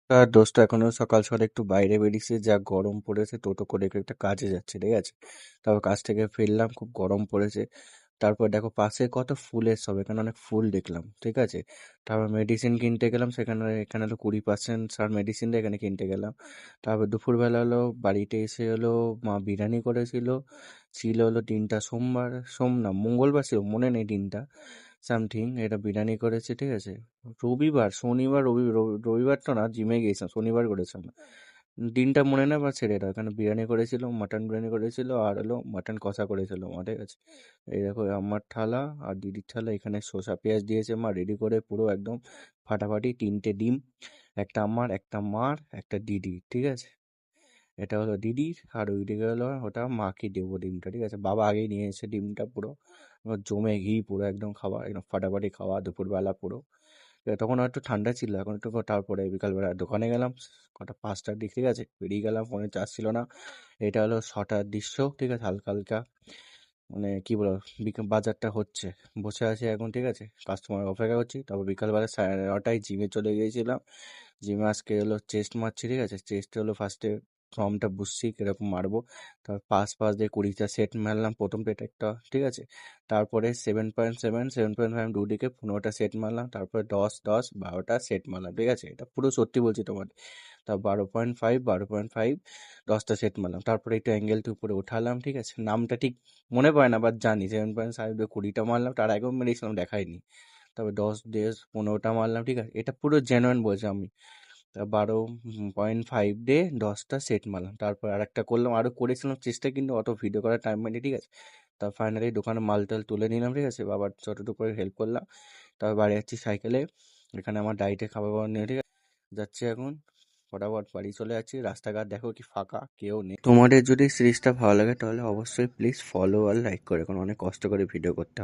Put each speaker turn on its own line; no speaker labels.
আর দোস্ত এখনো সকাল সকাল একটু বাইরে বেরিয়েছে, যা গরম পড়েছে, টোটো করে একটা কাজে যাচ্ছে, ঠিক আছে। তারপর কাজ থেকে ফিরলাম, খুব গরম পড়েছে। তারপর দেখো পাশে কত ফুলের সব, এখানে অনেক ফুল দেখলাম, ঠিক আছে। তারপর মেডিসিন কিনতে গেলাম, এখানে হলো 20% সার মেডিসিন দিয়ে এখানে কিনতে গেলাম। তারপর দুপুরবেলা হলো বাড়িতে এসে হলো মা বিরিয়ানি করেছিল। ছিল হলো দিনটা সোমবার, না মঙ্গলবার ছিল, মনে নেই দিনটা, সামথিং এটা বিরিয়ানি করেছে, ঠিক আছে। রবিবার, শনিবার, রবিবার তো না, জিমে গিয়েছিলাম, শনিবার করেছিলাম। দিনটা মনে না, বা ছেড়ে দাও, এখানে বিরিয়ানি করেছিল, মাটন বিরিয়ানি করেছিল, আর হলো মাটন কষা করেছিল মা, ঠিক আছে। এই দেখো আমার থালা আর দিদির থালা, এখানে শসা পেঁয়াজ দিয়েছে মা রেডি করে পুরো একদম ফাটাফাটি, 3টে ডিম, একটা আমার, একটা মার, একটা দিদি, ঠিক আছে। এটা হলো দিদির, আর ওইদিকে হলো ওটা মাকে দেবো ডিমটা, ঠিক আছে। বাবা আগেই নিয়ে এসে ডিমটা পুরো এবার জমে ঘি পুরো একদম খাওয়া, একদম ফাটাফাটি খাওয়া দুপুরবেলা পুরো। তখন একটু ঠান্ডা ছিল, এখন একটু তারপরে বিকালবেলা দোকানে গেলাম, কটা 5টার দিক, ঠিক আছে, বেরিয়ে গেলাম, ফোনে চার্জ ছিল না। এটা হলো 6টার দৃশ্য, ঠিক আছে, হালকা হালকা মানে কি বলবো, বাজারটা হচ্ছে, বসে আছি এখন, ঠিক আছে, কাস্টমার অপেক্ষা করছি। তারপর বিকালবেলা 9:30টায় জিমে চলে গিয়েছিলাম। জিমে আজকে হলো চেস্ট মারছি, ঠিক আছে। চেস্ট হলো ফার্স্টে ফর্মটা বুঝছি কিরকম মারবো। তারপর পাশ দিয়ে 20টা সেট মারলাম, প্রথম পেট একটা, ঠিক আছে। তারপরে 7.7, 7.5 দুদিকে 15টা সেট মারলাম, তারপরে 10, 10, 12টা সেট মারলাম, ঠিক আছে। এটা পুরো সত্যি বলছি তোমার। তা 12.5, 10টা সেট মারলাম, তারপরে একটু অ্যাঙ্গেলটা উপরে উঠালাম, ঠিক আছে। নামটা ঠিক মনে পড়ে না, বাট জানি 7.5 দিয়ে 20টা মারলাম, তার আগেও মেরেছিলাম, দেখাইনি। তারপর 10, 10, 15টা মারলাম, ঠিক আছে, এটা পুরো জেনুইন বলছি আমি। তা 12.5 দিয়ে 10টা সেট মারলাম, তারপর আর একটা করলাম, আরও করেছিলাম চেষ্টা, কিন্তু অত ভিডিও করার টাইম পাইনি, ঠিক আছে। তা ফাইনালি দোকানে মাল টাল তুলে নিলাম, ঠিক আছে, বাবার যতটুকু করে হেল্প করলাম। তারপর বাড়ি যাচ্ছি সাইকেলে, এখানে আমার ডাইটে খাবার বাবার নিয়ে, ঠিক আছে, যাচ্ছি এখন ফটাফট বাড়ি চলে যাচ্ছি। রাস্তাঘাট দেখো কি ফাঁকা, কেউ নেই। তোমাদের যদি সিরিজটা ভালো লাগে তাহলে অবশ্যই প্লিজ ফলো আর লাইক করে, কারণ অনেক কষ্ট করে ভিডিও করতে হয়।